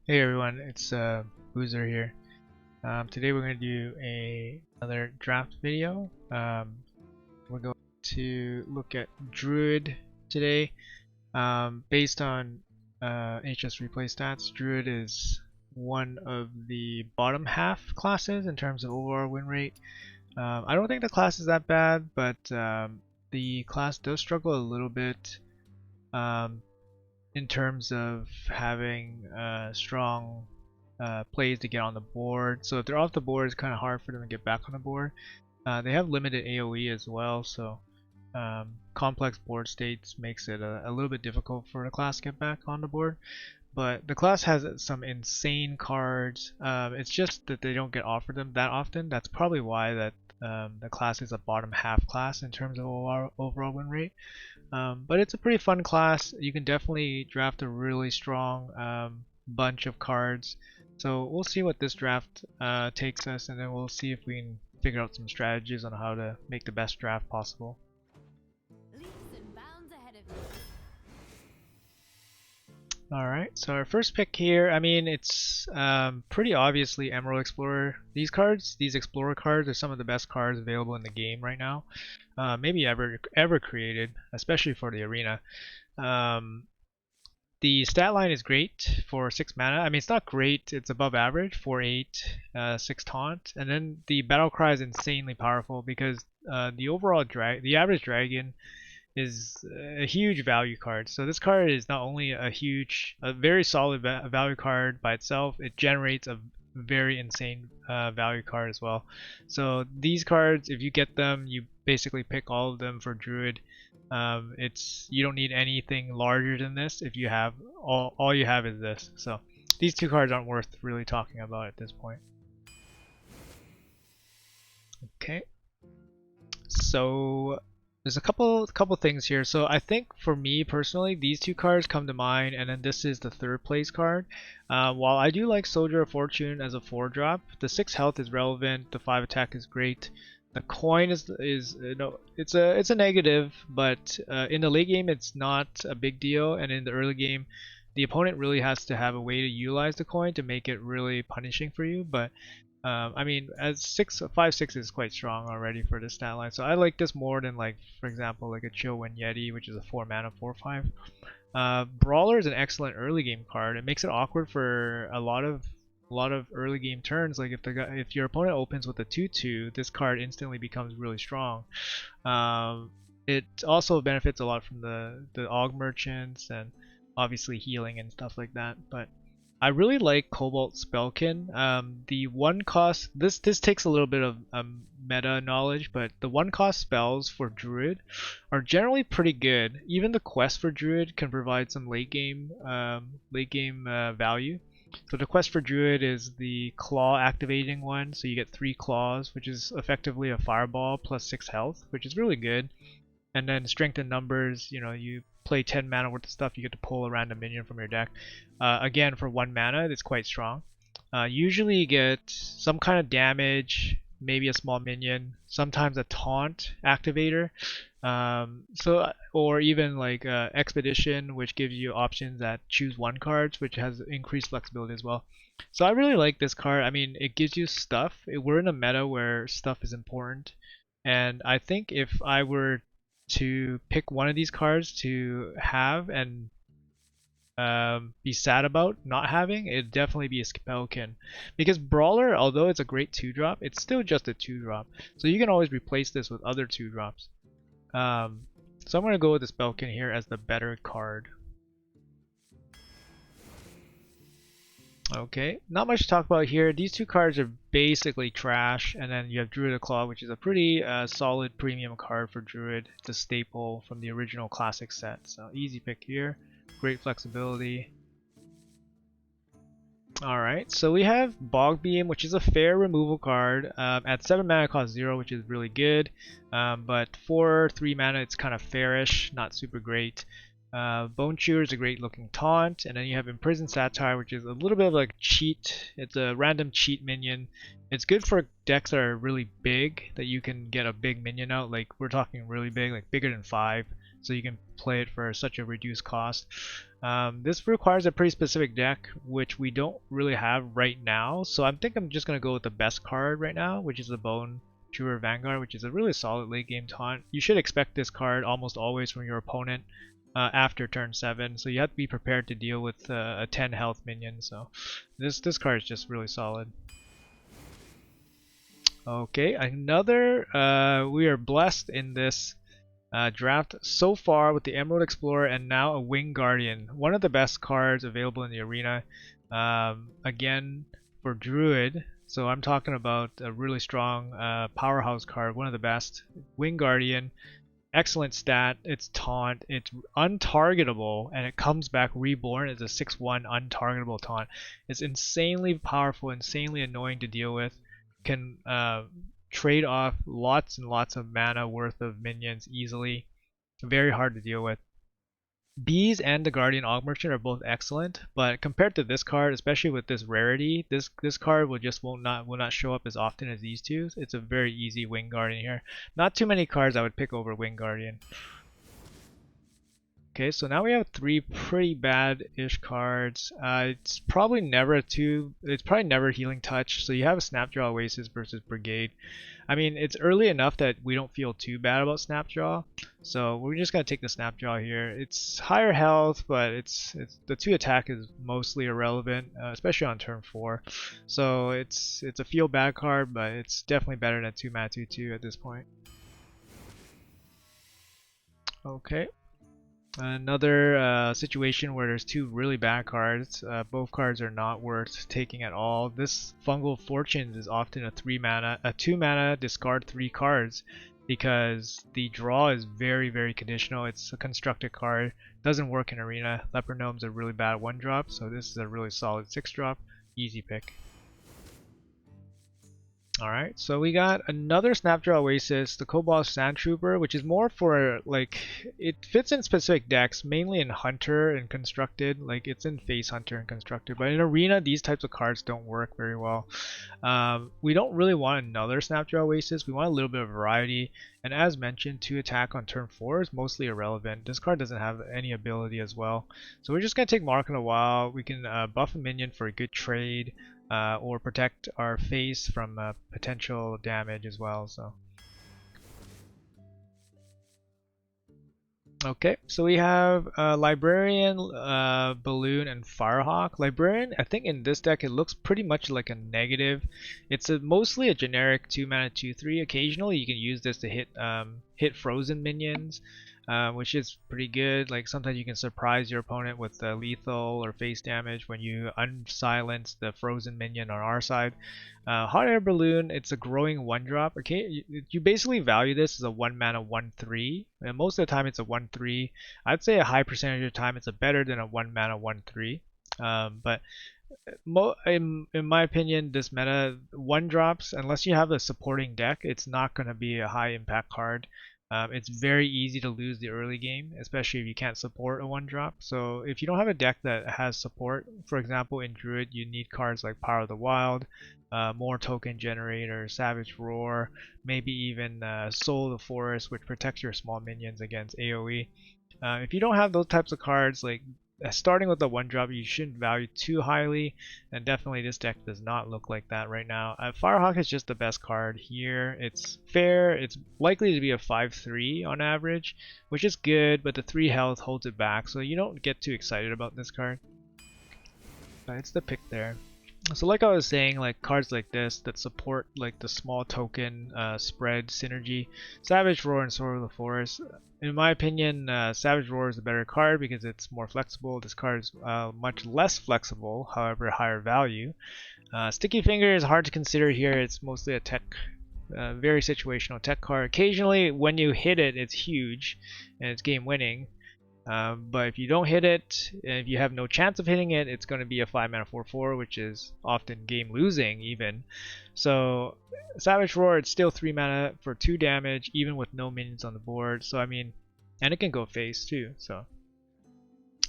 Hey everyone, it's Boozor here. Today we're going to do another draft video. We're going to look at Druid today. Based on HS replay stats, Druid is one of the bottom half classes in terms of overall win rate. I don't think the class is that bad, but the class does struggle a little bit. In terms of having strong plays to get on the board. So if they're off the board, it's kind of hard for them to get back on the board. They have limited AoE as well, so complex board states makes it a little bit difficult for the class to get back on the board. But the class has some insane cards. It's just that they don't get offered them that often. That's probably why that the class is a bottom half class in terms of overall win rate. But it's a pretty fun class. You can definitely draft a really strong bunch of cards. So we'll see what this draft takes us, and then we'll see if we can figure out some strategies on how to make the best draft possible. Alright, so our first pick here, I mean, it's pretty obviously Emerald Explorer. These cards, these Explorer cards, are some of the best cards available in the game right now. Maybe ever created, especially for the arena. The stat line is great for 6 mana. I mean, it's not great, it's above average, 4/8, 6 taunt. And then the battle cry is insanely powerful because the average dragon is a huge value card. So this card is not only a very solid value card by itself, it generates a very insane value card as well. So these cards, if you get them, you basically pick all of them for Druid. You don't need anything larger than this. If you have all you have is this. So these two cards aren't worth really talking about at this point. Okay. So there's a couple things here. So I think for me personally, these two cards come to mind, and then this is the third place card. While I do like Soldier of Fortune as a 4-drop, the 6 health is relevant, the 5 attack is great. The coin is no, it's a negative, but in the late game it's not a big deal, and in the early game, the opponent really has to have a way to utilize the coin to make it really punishing for you. But I mean, as 5/6 is quite strong already for this stat line, so I like this more than, like, for example, like a Chillwind Yeti, which is a 4 mana 4/5. Brawler is an excellent early game card. It makes it awkward for a lot of early game turns. Like if your opponent opens with a 2/2, this card instantly becomes really strong. It also benefits a lot from the Aug merchants and obviously healing and stuff like that. But I really like Cobalt Spellkin. The one cost, this takes a little bit of meta knowledge, but the one cost spells for Druid are generally pretty good. Even the quest for Druid can provide some late game value. So the quest for Druid is the claw activating one, so you get 3 claws, which is effectively a fireball plus 6 health, which is really good. And then strength in numbers, you play 10 mana worth of stuff, you get to pull a random minion from your deck. Again, for 1 mana, it's quite strong. Usually you get some kind of damage, maybe a small minion, sometimes a taunt activator, or even like Expedition, which gives you options at choose 1 cards, which has increased flexibility as well. So I really like this card. I mean, it gives you stuff. We're in a meta where stuff is important, and I think if I were to pick one of these cards to have and be sad about not having, it'd definitely be a Spellkin. Because Brawler, although it's a great 2-drop, it's still just a 2-drop. So you can always replace this with other 2-drops. So I'm going to go with the Spellkin here as the better card. Okay, not much to talk about here. These two cards are basically trash, and then you have Druid of Claw, which is a pretty solid premium card for Druid. It's a staple from the original classic set, so easy pick here. Great flexibility. Alright, so we have Bog Beam, which is a fair removal card. At 7 mana, cost 0, which is really good. But for 3 mana, it's kind of fairish, not super great. Bone Chewer is a great looking taunt, and then you have Imprisoned Satire, which is a little bit of like cheat. It's a random cheat minion. It's good for decks that are really big, that you can get a big minion out. Like, we're talking really big, like bigger than 5. so you can play it for such a reduced cost. This requires a pretty specific deck, which we don't really have right now, so I think I'm just going to go with the best card right now, which is the Bone Chewer Vanguard, which is a really solid late game taunt. You should expect this card almost always from your opponent after turn 7, so you have to be prepared to deal with a 10 health minion, so this card is just really solid. Okay, another, we are blessed in this draft so far with the Emerald Explorer and now a Wing Guardian, one of the best cards available in the arena. Again, for Druid, so I'm talking about a really strong powerhouse card, one of the best. Wing Guardian, excellent stat, it's taunt, it's untargetable, and it comes back reborn as a 6/1 untargetable taunt. It's insanely powerful, insanely annoying to deal with, can trade off lots and lots of mana worth of minions easily. Very hard to deal with. Bees and the Guardian Aug Merchant are both excellent, but compared to this card, especially with this rarity, this card will not show up as often as these two. It's a very easy Wing Guardian here. Not too many cards I would pick over Wing Guardian. Okay, so now we have 3 pretty bad-ish cards. It's probably never Healing Touch. So you have a Snapdraw Oasis versus Brigade. I mean, it's early enough that we don't feel too bad about Snapdraw. So we're just gonna take the Snapdraw here. It's higher health, but it's the 2 attack is mostly irrelevant, especially on turn 4. So it's a feel bad card, but it's definitely better than 2 mana 2/2 at this point. Okay. Another situation where there's 2 really bad cards. Both cards are not worth taking at all. This Fungal Fortunes is often a 2 mana discard 3 cards because the draw is very, very conditional. It's a constructed card, doesn't work in arena. Leopard Gnome's a really bad 1-drop, so this is a really solid 6-drop, easy pick. Alright, so we got another Snapdraw Oasis, the Cobalt Sand Trooper, which is more for, like, it fits in specific decks, mainly in Hunter and Constructed, like it's in Face Hunter and Constructed, but in Arena these types of cards don't work very well. We don't really want another Snapdraw Oasis, we want a little bit of variety, and as mentioned, 2 attack on turn 4 is mostly irrelevant. This card doesn't have any ability as well. So we're just going to take Mark in a while, we can buff a minion for a good trade, or protect our face from potential damage as well. So okay, so we have Librarian, Balloon, and Firehawk. Librarian, I think in this deck it looks pretty much like a negative. It's mostly a generic 2 mana 2/3. Occasionally you can use this to hit frozen minions, which is pretty good. Like sometimes you can surprise your opponent with lethal or face damage when you unsilence the frozen minion on our side. Hot Air Balloon, it's a growing 1-drop. Okay, you basically value this as a 1 mana 1/3, and most of the time it's a 1/3. I'd say a high percentage of the time it's a better than a 1 mana 1/3. But in my opinion, this meta 1-drops, unless you have a supporting deck, it's not going to be a high impact card. It's very easy to lose the early game, especially if you can't support a 1-drop. So if you don't have a deck that has support, for example in Druid you need cards like Power of the Wild, more Token Generator, Savage Roar, maybe even Soul of the Forest, which protects your small minions against AoE. If you don't have those types of cards, like starting with the 1-drop, you shouldn't value too highly, and definitely this deck does not look like that right now. Firehawk is just the best card here. It's fair, it's likely to be a 5/3 on average, which is good, but the 3 health holds it back, so you don't get too excited about this card. But it's the pick there. So like I was saying, like cards like this that support like the small token spread synergy, Savage Roar and Sword of the Forest. In my opinion, Savage Roar is the better card because it's more flexible. This card is much less flexible, however higher value. Sticky Finger is hard to consider here. It's mostly a tech, very situational tech card. Occasionally when you hit it, it's huge and it's game winning. But if you don't hit it, and if you have no chance of hitting it, it's going to be a 5 mana 4/4, which is often game losing even. So Savage Roar, it's still 3 mana for 2 damage, even with no minions on the board. So I mean, and it can go face too. So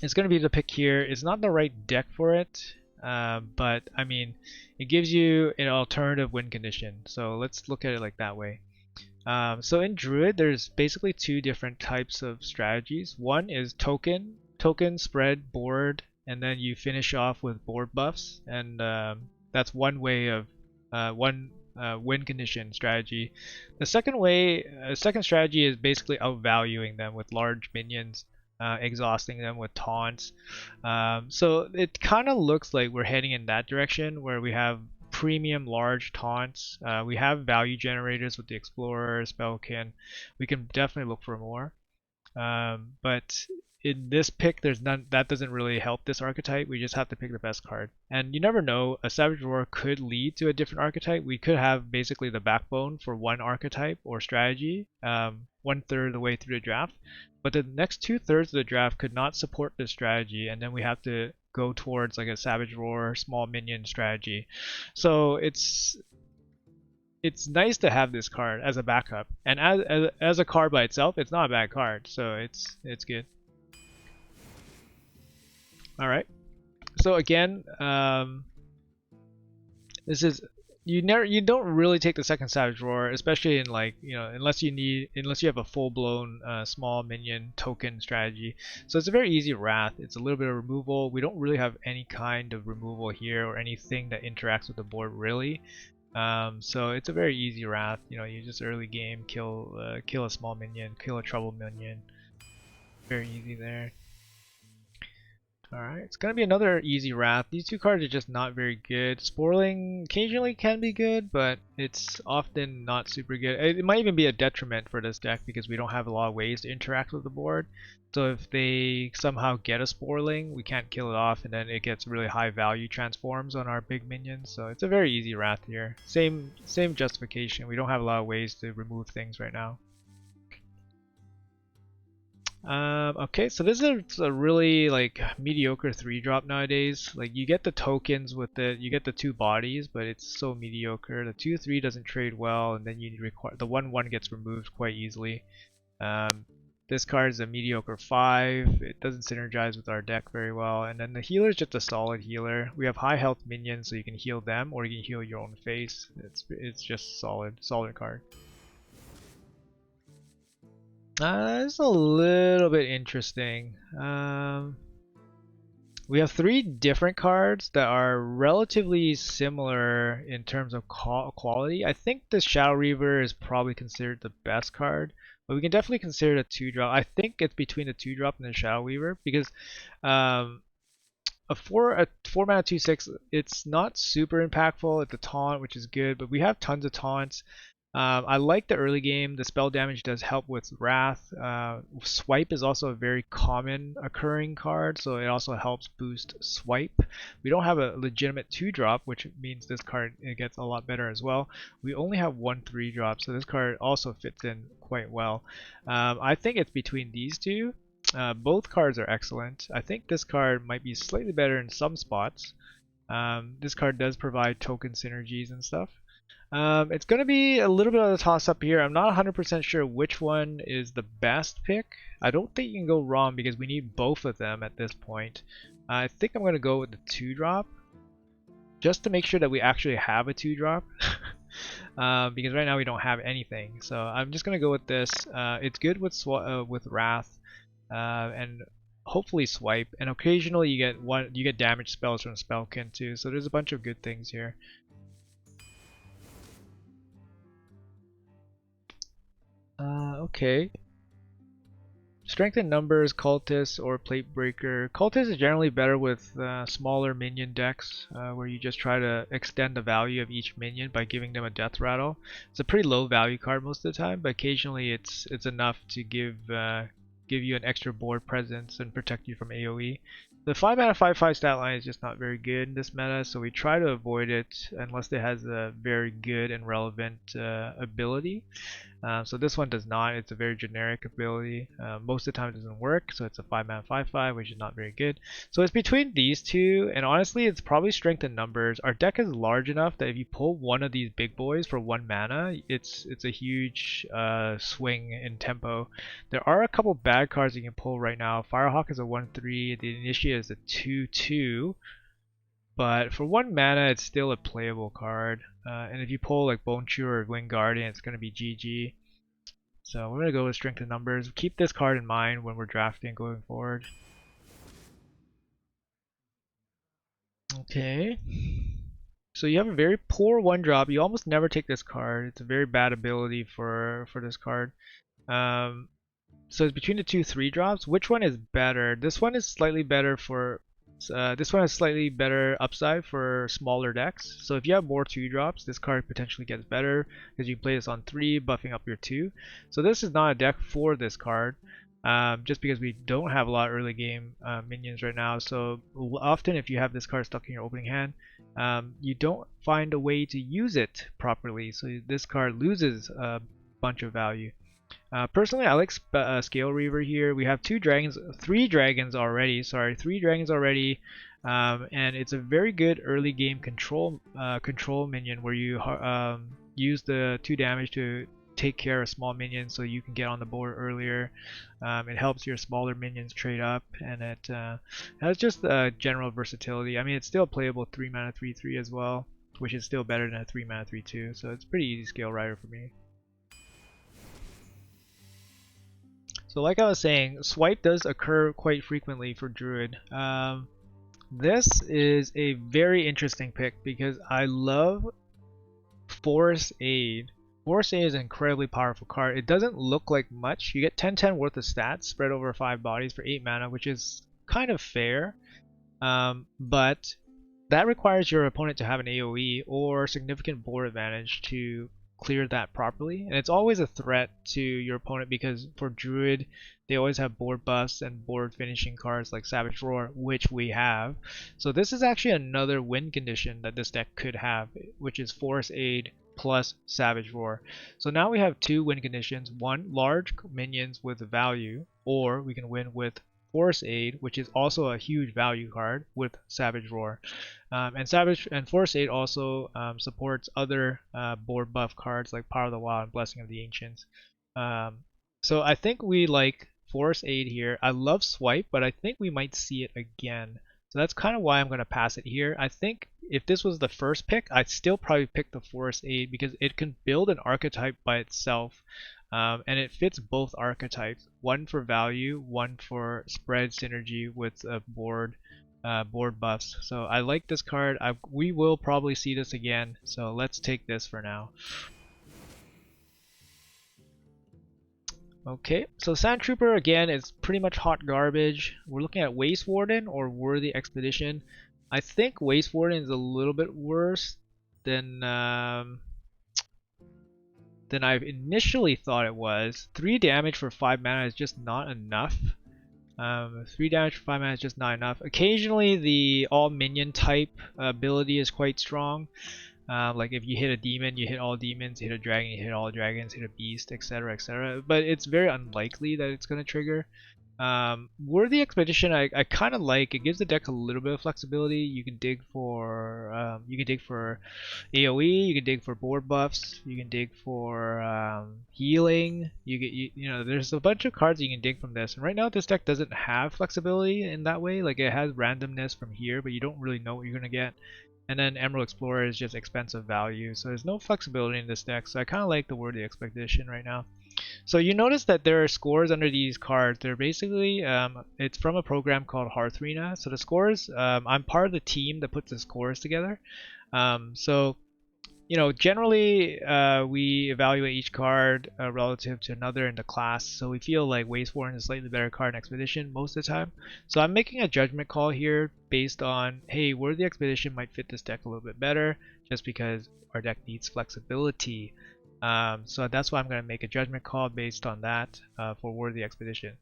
it's going to be the pick here. It's not the right deck for it, but I mean, it gives you an alternative win condition. So let's look at it like that way. So in Druid, there's basically two different types of strategies. One is token, spread, board, and then you finish off with board buffs, and that's one way of one win condition strategy. The second strategy is basically outvaluing them with large minions, exhausting them with taunts. So it kind of looks like we're heading in that direction where we have premium large taunts. We have value generators with the Explorer, Spellkin. We can definitely look for more. But in this pick, there's none that doesn't really help this archetype. We just have to pick the best card. And you never know, a Savage Roar could lead to a different archetype. We could have basically the backbone for one archetype or strategy, 1/3 of the way through the draft. But the next 2/3 of the draft could not support this strategy, and then we have to go towards like a Savage Roar small minion strategy. So it's nice to have this card as a backup, and as a card by itself, it's not a bad card, so it's good. All right. So again, this is you don't really take the second Savage Roar, especially in like unless you have a full blown small minion token strategy. So it's a very easy Wrath. It's a little bit of removal. We don't really have any kind of removal here or anything that interacts with the board really. So it's a very easy Wrath. You just early game kill a small minion, kill a trouble minion. Very easy there. Alright, it's gonna be another easy Wrath. These two cards are just not very good. Sporling occasionally can be good, but it's often not super good. It might even be a detriment for this deck because we don't have a lot of ways to interact with the board. So if they somehow get a Sporling, we can't kill it off, and then it gets really high value transforms on our big minions. So it's a very easy Wrath here. Same justification. We don't have a lot of ways to remove things right now. Okay, so this is a really like mediocre 3-drop nowadays. Like you get the tokens with it, you get the 2 bodies, but it's so mediocre. The 2/3 doesn't trade well, and then you require the 1/1 gets removed quite easily. This card is a mediocre 5. It doesn't synergize with our deck very well, and then the healer is just a solid healer. We have high health minions, so you can heal them, or you can heal your own face. It's just solid card. It's a little bit interesting. We have 3 different cards that are relatively similar in terms of quality. I think the Shadow Reaver is probably considered the best card, but we can definitely consider it a 2-drop. I think it's between the 2-drop and the Shadow Weaver because a 4-mana 2/6, it's not super impactful at the taunt, which is good, but we have tons of taunts. I like the early game. The spell damage does help with Wrath. Swipe is also a very common occurring card, so it also helps boost Swipe. We don't have a legitimate 2-drop, which means this card it gets a lot better as well. We only have 1 3-drop, so this card also fits in quite well. I think it's between these two. Both cards are excellent. I think this card might be slightly better in some spots. This card does provide token synergies and stuff. It's going to be a little bit of a toss-up here. I'm not 100% sure which one is the best pick. I don't think you can go wrong because we need both of them at this point. I think I'm going to go with the 2-drop just to make sure that we actually have a 2-drop. Because right now we don't have anything. So I'm just going to go with this. It's good with Wrath and hopefully Swipe, and occasionally you get damage spells from Spellkin too. So there's a bunch of good things here. Okay. Strength in numbers, Cultist, or Plate Breaker. Cultist is generally better with smaller minion decks, where you just try to extend the value of each minion by giving them a death rattle. It's a pretty low value card most of the time, but occasionally it's enough to give you an extra board presence and protect you from AoE. The 5-mana 5/5 stat line is just not very good in this meta, so we try to avoid it unless it has a very good and relevant ability. So this one does not. It's a very generic ability. Most of the time it doesn't work, so it's a 5-mana 5/5, which is not very good. So it's between these two, and honestly it's probably strength in numbers. Our deck is large enough that if you pull one of these big boys for 1 mana, it's a huge swing in tempo. There are a couple bad cards you can pull right now. Firehawk is a 1/3, the Initiate is a 2/2. But for 1 mana, it's still a playable card. And if you pull like Bone Chewer or Wing Guardian, it's going to be GG. So we're gonna go with strength in numbers. Keep this card in mind when we're drafting going forward. Okay. So you have a very poor 1-drop. You almost never take this card. It's a very bad ability for this card. Um, so it's between the two 3-drops. Which one is better? This one is slightly better for. This one has slightly better upside for smaller decks. So if you have more 2-drops, this card potentially gets better because you can play this on 3, buffing up your 2. So this is not a deck for this card. Just because we don't have a lot of early game minions right now. So often if you have this card stuck in your opening hand, you don't find a way to use it properly. So this card loses a bunch of value. Personally, I like Scale Reaver here. We have three dragons already. Sorry, 3 dragons already, and it's a very good early game control minion where you use the 2 damage to take care of small minions so you can get on the board earlier. It helps your smaller minions trade up, and it has just general versatility. I mean, it's still a playable 3 mana 3/3 as well, which is still better than a 3 mana 3/2. So it's pretty easy scale rider for me. So like I was saying, swipe does occur quite frequently for Druid. This is a very interesting pick because I love Force Aid. Force Aid is an incredibly powerful card. It doesn't look like much. You get 10/10 worth of stats spread over 5 bodies for 8 mana, which is kind of fair. But that requires your opponent to have an AoE or significant board advantage to clear that properly, and it's always a threat to your opponent because for Druid they always have board buffs and board finishing cards like Savage Roar, which we have. So this is actually another win condition that this deck could have, which is Force Aid plus Savage Roar. So now we have 2 win conditions: one, large minions with value, or we can win with Force Aid, which is also a huge value card, with Savage Roar. And Force Aid also supports other board buff cards like Power of the Wild and Blessing of the Ancients. So I think we like Force Aid here. I love Swipe, but I think we might see it again. So that's kind of why I'm going to pass it here. I think if this was the first pick, I'd still probably pick the Force Aid because it can build an archetype by itself. And it fits both archetypes, one for value, one for spread synergy with board buffs. So I like this card. We will probably see this again, so let's take this for now. Okay, so Sand Trooper again is pretty much hot garbage. We're looking at Waste Warden or Worthy Expedition. I think Waste Warden is a little bit worse than I initially thought it was. 3 damage for 5 mana is just not enough. 3 damage for 5 mana is just not enough. Occasionally the all minion type ability is quite strong. Like if you hit a demon, you hit all demons, hit a dragon, you hit all dragons, hit a beast, etc, etc. But it's very unlikely that it's going to trigger. Worthy Expedition I kind of like. It gives the deck a little bit of flexibility. You can dig for AoE, you can dig for board buffs, you can dig for healing. You know, there's a bunch of cards you can dig from this. And right now this deck doesn't have flexibility in that way. Like it has randomness from here, but you don't really know what you're gonna get. And then Emerald Explorer is just expensive value, so there's no flexibility in this deck. So I kind of like the Worthy Expedition right now. So you notice that there are scores under these cards. They're basically, it's from a program called Hearthstone. So the scores, I'm part of the team that puts the scores together. So, you know, generally we evaluate each card relative to another in the class. So we feel like Waste Warden is a slightly better card in Expedition most of the time. So I'm making a judgment call here based on, hey, Worthy Expedition might fit this deck a little bit better just because our deck needs flexibility. So that's why I'm going to make a judgment call based on that for Worthy Expedition.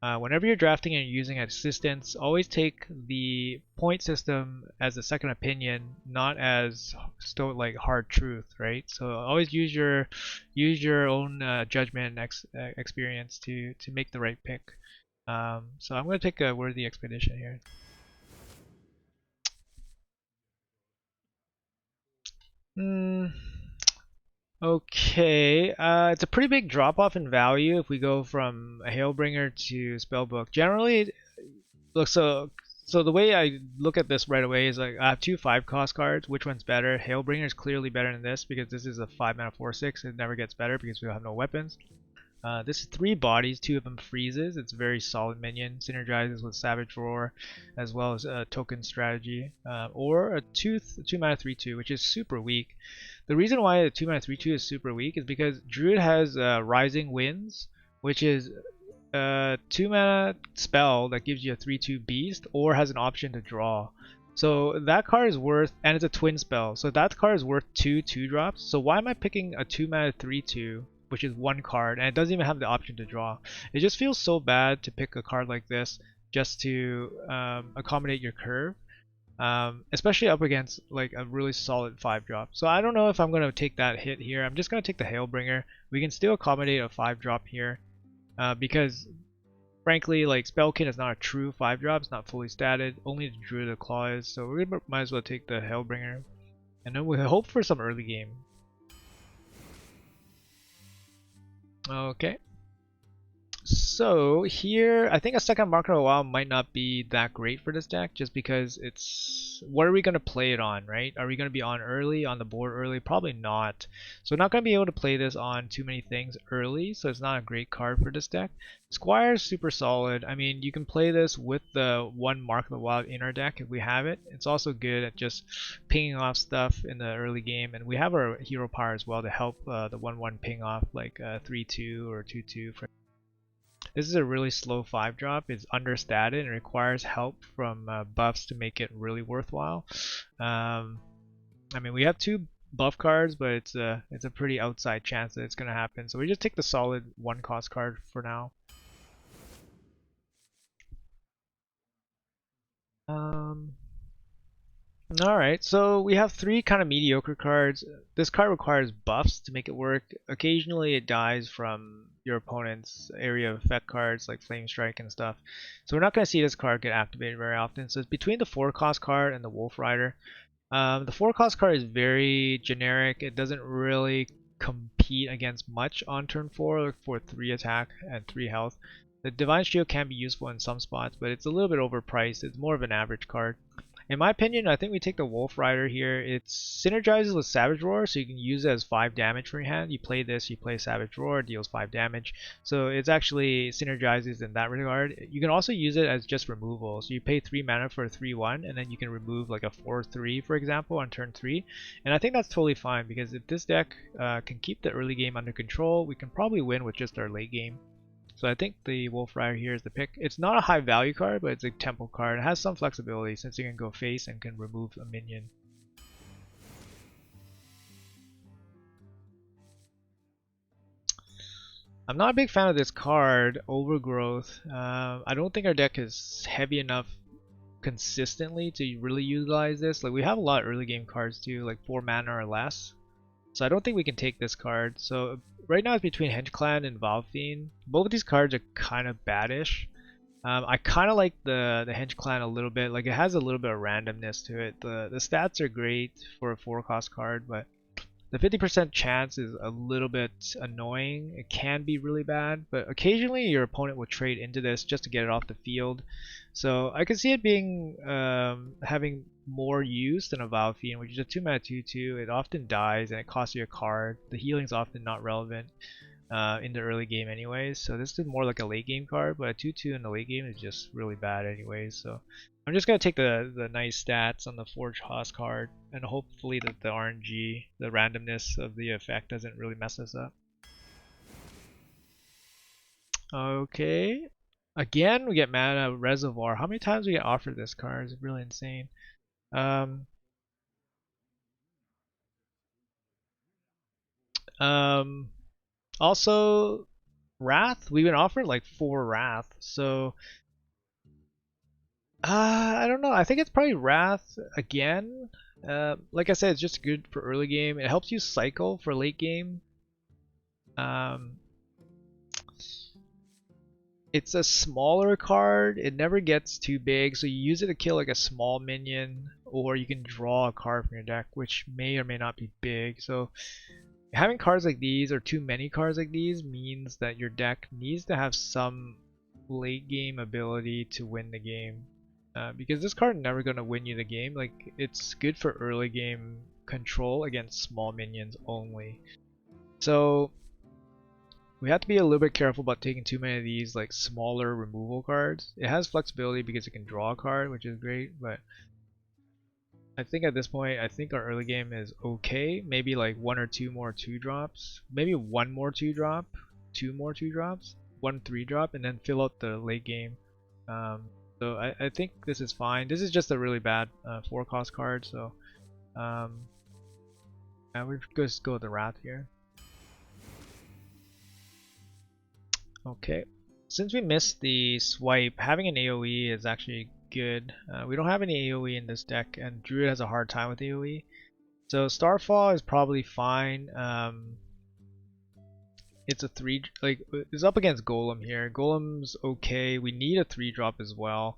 Whenever you're drafting and you're using assistance, always take the point system as a second opinion, not as still like hard truth, right? So always use your own judgment and experience to make the right pick. So I'm going to take a Worthy Expedition here. Okay, it's a pretty big drop off in value if we go from a Hailbringer to Spellbook. Generally, look, so the way I look at this right away is like I have 2 5-cost cards. Which one's better? Hailbringer is clearly better than this because this is a 5 mana 4/6. It never gets better because we have no weapons. This is 3 bodies, 2 of them freezes. It's a very solid minion. Synergizes with Savage Roar as well as a token strategy. Or a 2 mana 3/2, which is super weak. The reason why the 2 mana 3/2 is super weak is because Druid has Rising Winds, which is a 2 mana spell that gives you a 3/2 beast or has an option to draw. So that card is worth, and it's a twin spell, so that card is worth 2 2-drops. So why am I picking a 2 mana 3/2, which is 1 card, and it doesn't even have the option to draw? It just feels so bad to pick a card like this just to accommodate your curve, especially up against like a really solid 5-drop. So I don't know if I'm going to take that hit here. I'm just going to take the Hailbringer. We can still accommodate a 5-drop here because frankly, like Spellkin is not a true 5-drop, it's not fully statted, only the Druid of Claw is, so we might as well take the Hailbringer. And then we hope for some early game. Okay. So here, I think a second Market of the Wild might not be that great for this deck, just because it's, what are we going to play it on, right? Are we going to be on early, on the board early? Probably not. So we're not going to be able to play this on too many things early, so it's not a great card for this deck. Squire is super solid. I mean, you can play this with the one Mark of the Wild in our deck if we have it. It's also good at just pinging off stuff in the early game, and we have our hero power as well to help the 1/1 ping off like 3/2 or 2/2 for. This is a really slow 5-drop. It's understated and requires help from buffs to make it really worthwhile. I mean, we have 2 buff cards, but it's a pretty outside chance that it's going to happen. So we just take the solid 1-cost card for now. Alright, so we have 3 kind of mediocre cards. This card requires buffs to make it work. Occasionally it dies from your opponent's area of effect cards like Flame Strike and stuff. So we're not going to see this card get activated very often. So it's between the 4-cost card and the Wolf Rider. The 4-cost card is very generic. It doesn't really compete against much on turn 4 for 3 attack and 3 health. The Divine Shield can be useful in some spots, but it's a little bit overpriced. It's more of an average card. In my opinion, I think we take the Wolf Rider here. It synergizes with Savage Roar, so you can use it as 5 damage for your hand. You play this, you play Savage Roar, deals 5 damage. So it's actually synergizes in that regard. You can also use it as just removal. So you pay 3 mana for a 3/1, and then you can remove like a 4/3, for example, on turn 3. And I think that's totally fine, because if this deck can keep the early game under control, we can probably win with just our late game. So I think the Wolf Rider here is the pick. It's not a high value card, but it's a tempo card. It has some flexibility since you can go face and can remove a minion. I'm not a big fan of this card, Overgrowth. I don't think our deck is heavy enough consistently to really utilize this. Like, we have a lot of early game cards too, like 4 mana or less. So I don't think we can take this card. So right now it's between Henge-Clan and Valfiend. Both of these cards are kind of baddish. I kind of like the Henge-Clan a little bit. Like, it has a little bit of randomness to it. The stats are great for a 4-cost card, but the 50% chance is a little bit annoying. It can be really bad, but occasionally your opponent will trade into this just to get it off the field. So I can see it being having more use than a Valfiend, which is a 2 mana 2/2. It often dies and it costs you a card. The healing is often not relevant in the early game anyways. So this is more like a late game card, but a 2/2 in the late game is just really bad anyways. So I'm just gonna take the nice stats on the Forge Hoss card, and hopefully that the RNG, the randomness of the effect, doesn't really mess us up. Okay, again we get Mana Reservoir. How many times we get offered this card is really insane. Um, also Wrath. We've been offered like 4 Wrath, so I don't know. I think it's probably Wrath again. Like I said, it's just good for early game. It helps you cycle for late game. It's a smaller card. It never gets too big, so you use it to kill like a small minion, or you can draw a card from your deck, which may or may not be big. So having cards like these, or too many cards like these, means that your deck needs to have some late game ability to win the game. Because this card is never going to win you the game. Like, it's good for early game control against small minions only. So we have to be a little bit careful about taking too many of these like smaller removal cards. It has flexibility because it can draw a card, which is great, but I think at this point, I think our early game is okay. Maybe like one or two more 2-drops. Maybe one more 2-drop, two more 2-drops, one 3-drop, and then fill out the late game. So I think this is fine. This is just a really bad 4-cost card, so we're just go with the Wrath here. Okay. Since we missed the swipe, having an AoE is actually good. We don't have any AoE in this deck, and Druid has a hard time with AoE. So Starfall is probably fine. It's a 3, like, it's up against Golem here. Golem's okay. We need a 3-drop as well.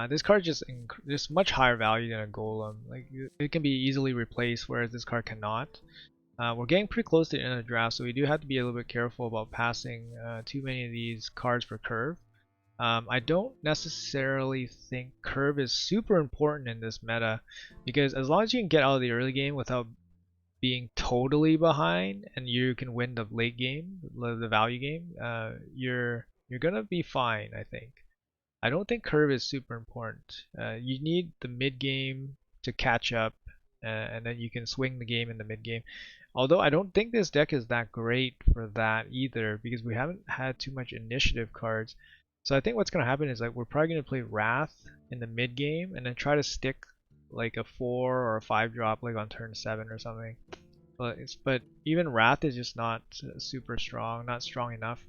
This card just much higher value than a Golem. Like, it can be easily replaced, whereas this card cannot. We're getting pretty close to the end of the draft, so we do have to be a little bit careful about passing too many of these cards for curve. I don't necessarily think curve is super important in this meta, because as long as you can get out of the early game without being totally behind and you can win the late game, the value game, you're gonna be fine, I think. I don't think curve is super important. You need the mid game to catch up, and then you can swing the game in the mid game. Although I don't think this deck is that great for that either, because we haven't had too much initiative cards. So I think what's going to happen is like we're probably going to play Wrath in the mid game and then try to stick like a 4 or a 5-drop like on turn 7 or something. But even Wrath is just not super strong, not strong enough.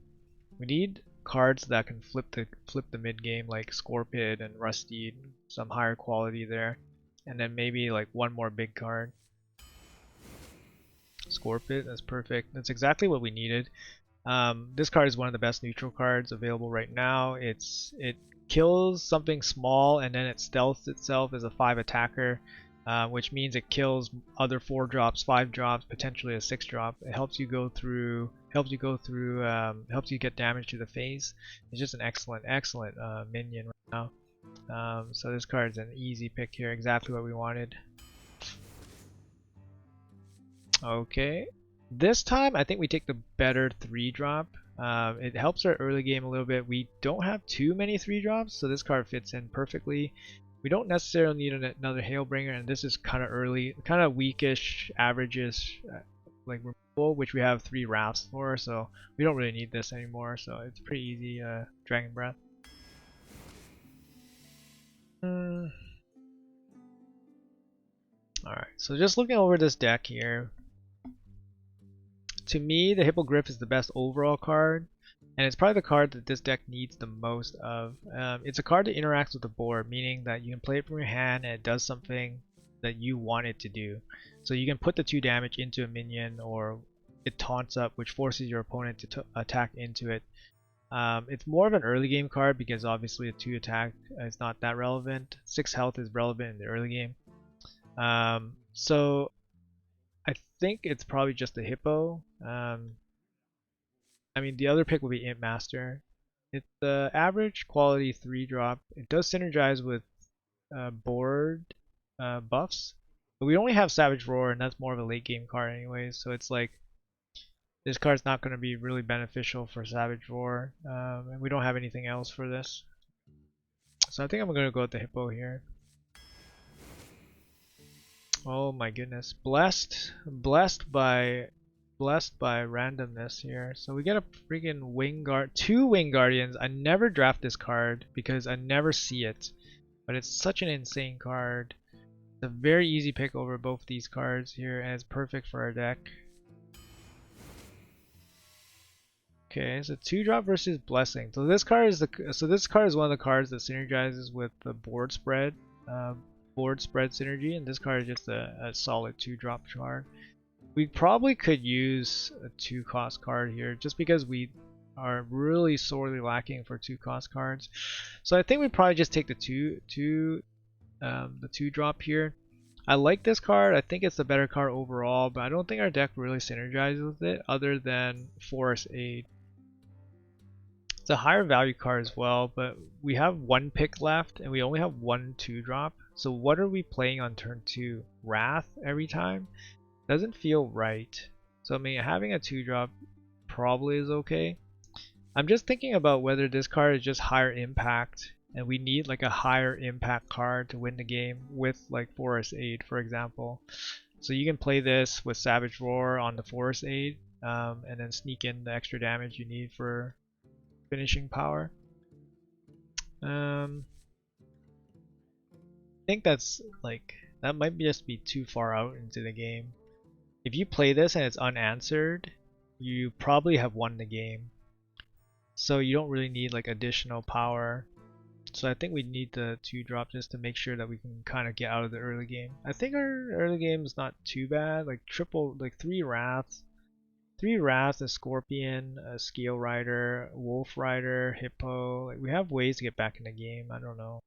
We need cards that can flip the mid game, like Scorpid and Rusty, some higher quality there, and then maybe like one more big card. Scorpid, that's perfect. That's exactly what we needed. This card is one of the best neutral cards available right now. It kills something small and then it stealths itself as a 5 attacker, which means it kills other 4-drops, 5-drops, potentially a 6-drop. It helps you helps you get damage to the face. It's just an excellent minion right now. So this card is an easy pick here, exactly what we wanted. Okay, this time I think we take the better 3-drop. It helps our early game a little bit. We don't have too many 3-drops, so this card fits in perfectly. We don't necessarily need another Hailbringer, and this is kind of early, kind of weakish, average-ish like removal, which we have 3 Wraths for, so we don't really need this anymore. So it's pretty easy. Dragon Breath. Alright, so just looking over this deck here. To me, the Hippogriff is the best overall card, and it's probably the card that this deck needs the most of. It's a card that interacts with the board, meaning that you can play it from your hand and it does something that you want it to do. So you can put the 2 damage into a minion, or it taunts up, which forces your opponent to attack into it. It's more of an early game card because obviously a 2 attack is not that relevant. 6 health is relevant in the early game. So I think it's probably just a Hippo. I mean, the other pick would be Imp Master. It's the average quality 3-drop. It does synergize with board buffs, but we only have Savage Roar, and that's more of a late game card anyways. So it's like this card's not going to be really beneficial for Savage Roar, and we don't have anything else for this. So I think I'm going to go with the Hippo here. Oh my goodness, blessed by randomness here. So we get a freaking 2 Wing Guardians. I never draft this card because I never see it, but it's such an insane card. It's a very easy pick over both these cards here, and it's perfect for our deck. Okay, so 2-drop versus Blessing. So this card is one of the cards that synergizes with the board spread synergy, and this card is just a solid 2-drop card. We probably could use a 2-cost card here just because we are really sorely lacking for 2-cost cards. So I think we probably just take the 2-drop here. I like this card. I think it's the better card overall, but I don't think our deck really synergizes with it other than Forest Aid. It's a higher value card as well, but we have 1 pick left and we only have 1 2-drop. So what are we playing on turn 2? Wrath every time? Doesn't feel right. So I mean, having a 2-drop probably is okay. I'm just thinking about whether this card is just higher impact and we need like a higher impact card to win the game with like Forest Aid, for example. So you can play this with Savage Roar on the Forest Aid, and then sneak in the extra damage you need for finishing power. I think that's like, that might just be too far out into the game. If you play this and it's unanswered, you probably have won the game. So you don't really need like additional power. So I think we need the 2-drop just to make sure that we can kind of get out of the early game. I think our early game is not too bad. Like triple, like 3 Wraths. 3 Wraths, a Scorpion, a Scale Rider, Wolf Rider, Hippo. Like we have ways to get back in the game. I don't know.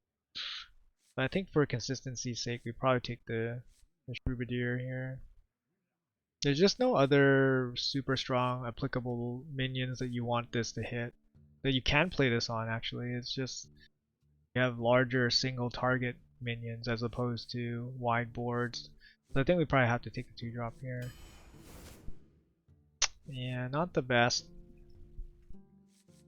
But I think for consistency's sake, we probably take the Troubadour here. There's just no other super strong applicable minions that you want this to hit. That you can play this on actually. It's just you have larger single target minions as opposed to wide boards. So I think we probably have to take the 2-drop here. Yeah, not the best.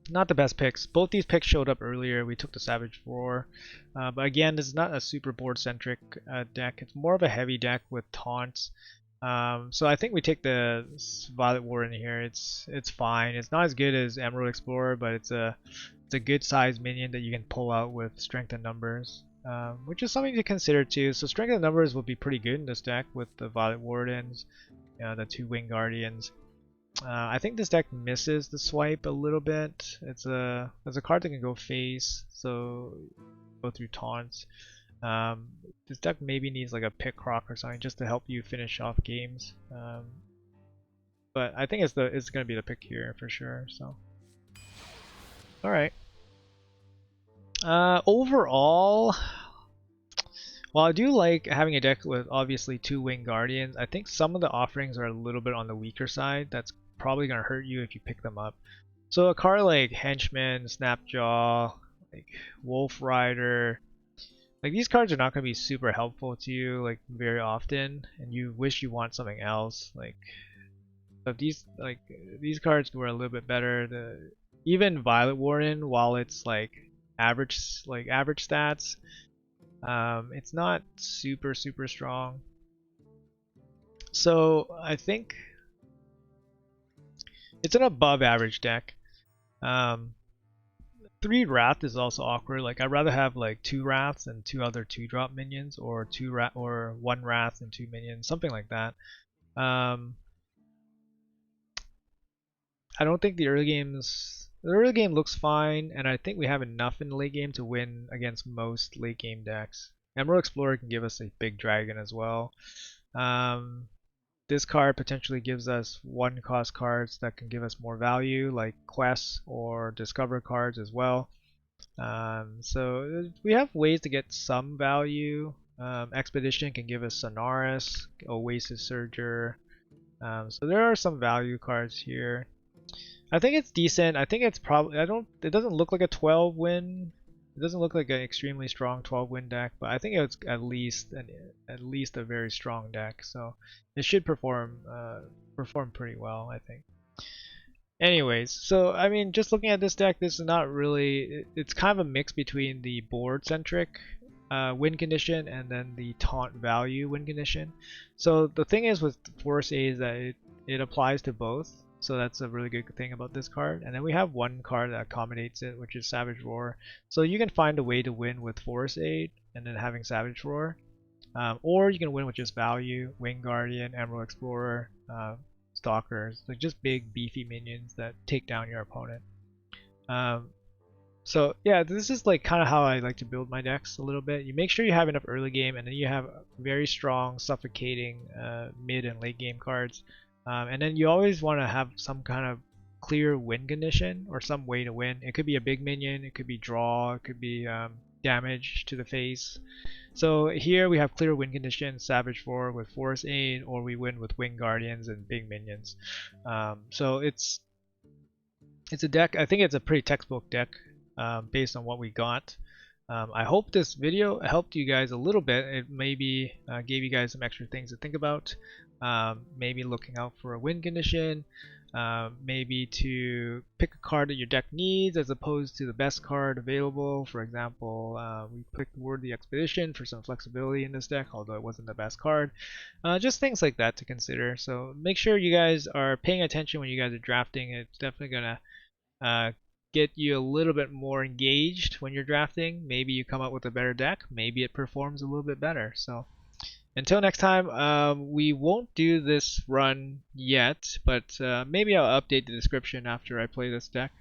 Not the best picks. Both these picks showed up earlier. We took the Savage Roar. But again, this is not a super board centric deck. It's more of a heavy deck with taunts. So I think we take the Violet Warden here. It's fine. It's not as good as Emerald Explorer, but it's a good sized minion that you can pull out with Strength and Numbers, which is something to consider too. So Strength and Numbers will be pretty good in this deck with the Violet Wardens, the 2 Wing Guardians. I think this deck misses the swipe a little bit. It's a card that can go face, so go through taunts. This deck maybe needs like a Pickrock or something just to help you finish off games. But I think it's gonna be the pick here for sure. So, all right. Overall, while I do like having a deck with obviously 2 Wing Guardians, I think some of the offerings are a little bit on the weaker side. That's probably gonna hurt you if you pick them up. So a card like Henchman, Snapjaw, like Wolf Rider, like these cards are not gonna be super helpful to you like very often, and you wish you want something else. Like, if these cards were a little bit better. Even Violet Warden, while it's like average stats, it's not super strong. So I think it's an above average deck. 3 Wrath is also awkward. Like I'd rather have like 2 Wraths and 2 other 2-drop minions, or 1 Wrath and 2 minions, something like that. I don't think the early game looks fine, and I think we have enough in the late game to win against most late game decks. Emerald Explorer can give us a big dragon as well. This card potentially gives us 1-cost cards that can give us more value, like quests or discover cards as well. So we have ways to get some value. Expedition can give us Sonaris, Oasis Surger. So there are some value cards here. I think it's decent. I think it's probably, it doesn't look like a 12 win. It doesn't look like an extremely strong 12 win deck, but I think it's at least a very strong deck. So it should perform pretty well, I think. Anyways, so I mean, just looking at this deck, this is not really, it's kind of a mix between the board centric win condition and then the taunt value win condition. So the thing is with Force A is that it applies to both. So that's a really good thing about this card. And then we have 1 card that accommodates it, which is Savage Roar. So you can find a way to win with Force Aid and then having Savage Roar. Or you can win with just value, Wing Guardian, Emerald Explorer, Stalkers. Like just big beefy minions that take down your opponent. So yeah, this is like kind of how I like to build my decks a little bit. You make sure you have enough early game, and then you have very strong suffocating mid and late game cards. And then you always want to have some kind of clear win condition or some way to win. It could be a big minion, it could be draw, it could be damage to the face. So here we have clear win condition, Savage Roar with Force Aid, or we win with Wing Guardians and big minions. So it's a deck, I think it's a pretty textbook deck based on what we got. I hope this video helped you guys a little bit. It maybe gave you guys some extra things to think about. Maybe looking out for a win condition, maybe to pick a card that your deck needs as opposed to the best card available. For example, we picked Worthy Expedition for some flexibility in this deck, although it wasn't the best card. Just things like that to consider. So make sure you guys are paying attention when you guys are drafting. It's definitely gonna get you a little bit more engaged when you're drafting. Maybe you come up with a better deck. Maybe it performs a little bit better. So until next time, we won't do this run yet, but maybe I'll update the description after I play this deck.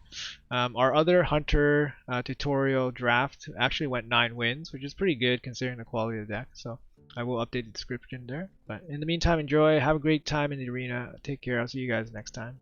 Our other Hunter tutorial draft actually went 9 wins, which is pretty good considering the quality of the deck. So I will update the description there. But in the meantime, enjoy. Have a great time in the arena. Take care. I'll see you guys next time.